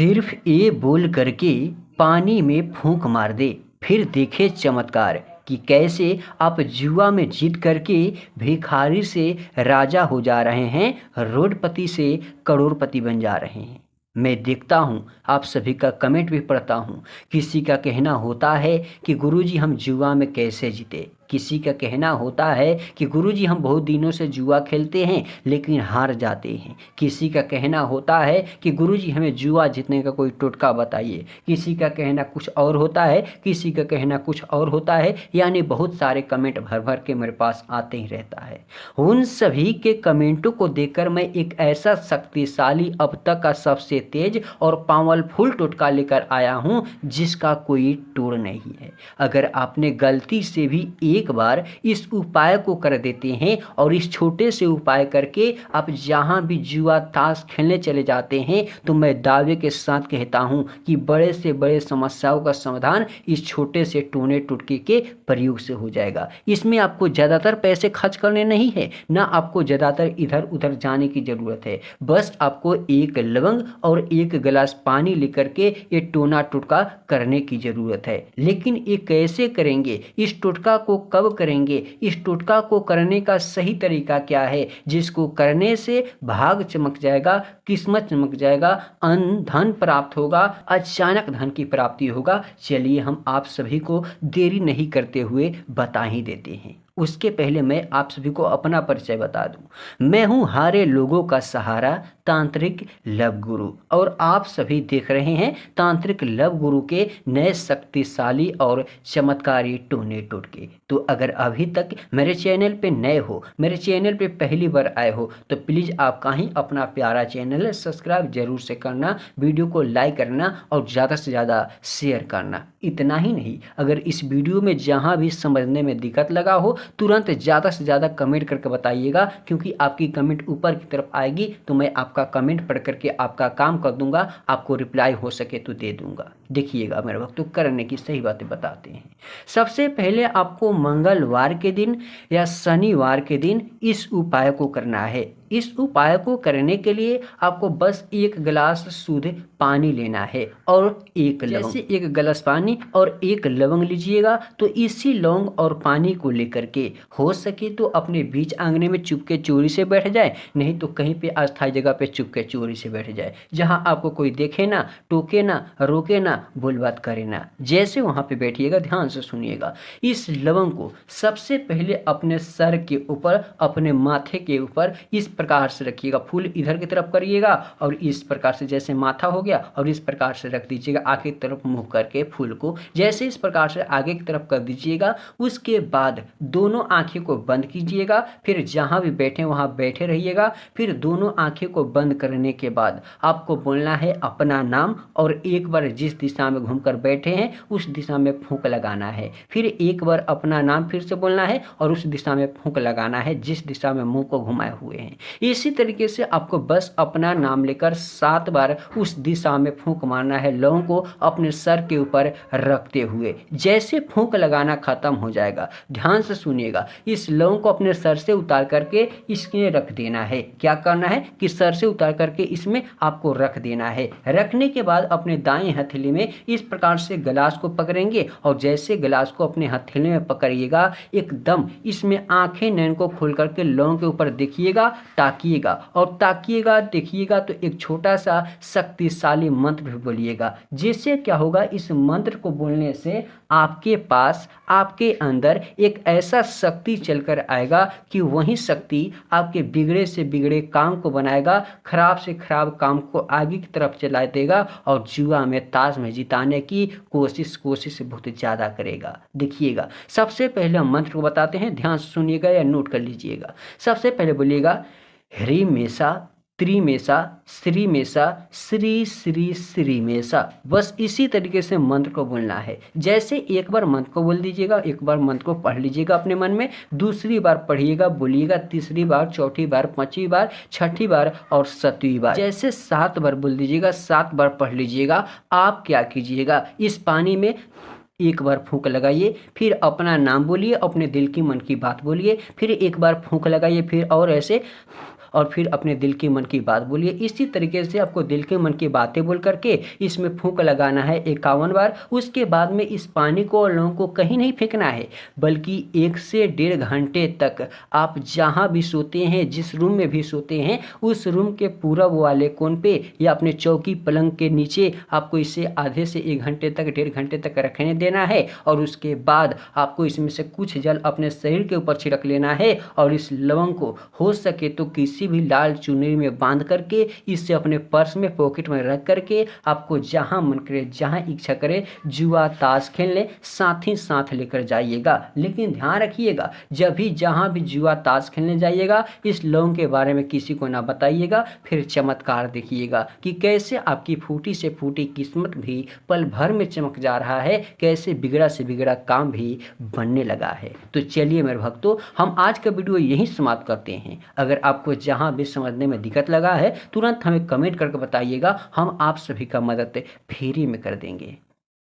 सिर्फ ये बोल करके पानी में फूंक मार दे, फिर देखे चमत्कार कि कैसे आप जुआ में जीत करके भिखारी से राजा हो जा रहे हैं, रोडपति से करोड़पति बन जा रहे हैं। मैं देखता हूँ, आप सभी का कमेंट भी पढ़ता हूँ। किसी का कहना होता है कि गुरुजी हम जुआ में कैसे जीते, किसी का कहना होता है कि गुरुजी हम बहुत दिनों से जुआ खेलते हैं लेकिन हार जाते हैं। किसी का कहना होता है कि गुरुजी हमें जुआ जीतने का कोई टोटका बताइए। किसी का कहना कुछ और होता है, किसी का कहना कुछ और होता है। यानी बहुत सारे कमेंट भर भर के मेरे पास आते ही रहता है। उन सभी के कमेंटों को देखकर मैं एक ऐसा शक्तिशाली, अब तक का सबसे तेज और पावरफुल टोटका लेकर आया हूँ जिसका कोई तोड़ नहीं है। अगर आपने गलती से भी एक बार इस उपाय को कर देते हैं और इस छोटे से उपाय करके आप जहां भी जुआ ताश खेलने चले जाते हैं, तो मैं दावे के साथ कहता हूं कि बड़े से बड़े समस्याओं का समाधान इस छोटे से टोने टुटके के प्रयोग से हो जाएगा। इसमें आपको ज़्यादातर पैसे खर्च करने नहीं है, ना आपको ज़्यादातर इधर उधर जाने की ज़रूरत है। बस आपको एक लवंग और एक गिलास पानी लेकर के ये टोना टुटका करने की ज़रूरत है। लेकिन ये कैसे करेंगे, इस टोटका को कब करेंगे, इस टोटका को करने का सही तरीका क्या है जिसको करने से भाग चमक जाएगा, किस्मत चमक जाएगा, धन प्राप्त होगा, अचानक धन की प्राप्ति होगा। चलिए हम आप सभी को देरी नहीं करते हुए बता ही देते हैं। उसके पहले मैं आप सभी को अपना परिचय बता दूं। मैं हूं हारे लोगों का सहारा, तांत्रिक लव गुरु, और आप सभी देख रहे हैं तांत्रिक लव गुरु के नए शक्तिशाली और चमत्कारी टोने टोटके। तो अगर अभी तक मेरे चैनल पे नए हो, मेरे चैनल पे पहली बार आए हो, तो प्लीज़ आप कहीं अपना प्यारा चैनल सब्सक्राइब जरूर से करना, वीडियो को लाइक करना और ज़्यादा से ज़्यादा शेयर करना। इतना ही नहीं, अगर इस वीडियो में जहाँ भी समझने में दिक्कत लगा हो तुरंत ज़्यादा से ज़्यादा कमेंट करके बताइएगा, क्योंकि आपकी कमेंट ऊपर की तरफ आएगी तो मैं आपका कमेंट पढ़ करके आपका काम कर दूंगा, आपको रिप्लाई हो सके तो दे दूंगा। देखिएगा मेरे वक्त तो करने की सही बातें बताते हैं। सबसे पहले आपको मंगलवार के दिन या शनिवार के दिन इस उपाय को करना है। इस उपाय को करने के लिए आपको बस एक गिलास शुद्ध पानी लेना है और एक लवंग। जैसे एक गिलास पानी और एक लवंग लीजिएगा तो इसी लौंग और पानी को लेकर के हो सके तो अपने बीच आंगने में चुपके चोरी से बैठ जाए, नहीं तो कहीं पे अस्थायी जगह पे चुपके चोरी से बैठ जाए, जहां आपको कोई देखे ना, टोके ना, रोके ना, बोल बात करे ना। जैसे वहां पे बैठिएगा ध्यान से सुनिएगा। इस लवंग को सबसे पहले अपने सर के ऊपर, अपने माथे के ऊपर इस प्रकार से रखिएगा। फूल इधर की तरफ करिएगा और इस प्रकार से, जैसे माथा हो गया, और इस प्रकार से रख दीजिएगा आगे की तरफ मुंह करके फूल को। जैसे इस प्रकार से आगे की तरफ कर दीजिएगा, उसके बाद दोनों आंखें को बंद कीजिएगा। फिर जहां भी बैठे वहां बैठे रहिएगा। फिर दोनों आंखें को बंद करने के बाद आपको बोलना है अपना नाम, और एक बार जिस दिशा में घूमकर बैठे हैं उस दिशा में फूंक लगाना है। फिर एक बार अपना नाम फिर से बोलना है और उस दिशा में फूंक लगाना है जिस दिशा में मुंह को घुमाए हुए हैं। इसी तरीके से आपको बस अपना नाम लेकर 7 बार उस दिशा में फूंक मारना है, लौंग को अपने सर के ऊपर रखते हुए। जैसे फूंक लगाना खत्म हो जाएगा, ध्यान से सुनिएगा, इस लौंग को अपने सर से उतार करके इसमें रख देना है। क्या करना है कि सर से उतार करके इसमें आपको रख देना है। रखने के बाद अपने दाएं हथेली में इस प्रकार से गिलास को पकड़ेंगे और जैसे गिलास को अपने हथेली में पकड़िएगा, एकदम इसमें आंखें नैन को खोल करके लौंग के ऊपर देखिएगा, ताकिएगा, और ताकिएगा, देखिएगा तो एक छोटा सा शक्तिशाली मंत्र भी बोलिएगा। जिससे क्या होगा, इस मंत्र को बोलने से आपके पास, आपके अंदर एक ऐसा शक्ति चलकर आएगा कि वही शक्ति आपके बिगड़े से बिगड़े काम को बनाएगा, खराब से खराब काम को आगे की तरफ चला देगा और जुआ में, ताश में जिताने की कोशिश बहुत ज़्यादा करेगा। देखिएगा, सबसे पहले हम मंत्र को बताते हैं, ध्यान से सुनिएगा या नोट कर लीजिएगा। सबसे पहले बोलिएगा ह्रीमेषा त्रिमेषा श्रीमेषा श्री श्री श्रीमेषा। बस इसी तरीके से मंत्र को बोलना है। जैसे एक बार मंत्र को बोल दीजिएगा, एक बार मंत्र को पढ़ लीजिएगा अपने मन में, दूसरी बार पढ़िएगा, बोलिएगा, तीसरी बार, चौथी बार, पांचवी बार, छठी बार और 7वीं बार। जैसे 7 बार बोल दीजिएगा, 7 बार पढ़ लीजिएगा। आप क्या कीजिएगा, इस पानी में एक बार फूंक लगाइए, फिर अपना नाम बोलिए, अपने दिल की मन की बात बोलिए, फिर एक बार फूंक लगाइए, फिर और ऐसे और फिर अपने दिल की मन की बात बोलिए। इसी तरीके से आपको दिल के मन की बातें बोल करके इसमें फूंक लगाना है 51 बार। उसके बाद में इस पानी को और लौंग को कहीं नहीं फेंकना है, बल्कि 1 से 1.5 घंटे तक आप जहां भी सोते हैं, जिस रूम में भी सोते हैं, उस रूम के पूरब वाले कोन पे या अपने चौकी पलंग के नीचे आपको इसे आधे से 1 घंटे तक, 1.5 घंटे तक रखने देना है। और उसके बाद आपको इसमें से कुछ जल अपने शरीर के ऊपर छिड़क लेना है और इस लवंग को हो सके तो किसी भी लाल चुनरी में बांध करके इसे अपने पर्स में, पॉकेट में रख करके आपको जहां मन करे, जहां इच्छा करे जुआ ताश खेलने साथ ही साथ लेकर जाइएगा। लेकिन ध्यान रखिएगा, जब भी जहां भी जुआ ताश खेलने जाइएगा इस लौंग के बारे में किसी को ना बताइएगा। फिर चमत्कार देखिएगा कि कैसे आपकी फूटी से फूटी किस्मत भी पल भर में चमक जा रहा है, कैसे बिगड़ा से बिगड़ा काम भी बनने लगा है। तो चलिए मेरे भक्तों, हम आज का वीडियो यहीं समाप्त करते हैं। अगर आपको जहां भी समझने में दिक्कत लगा है तुरंत हमें कमेंट करके बताइएगा, हम आप सभी का मदद फ्री में कर देंगे।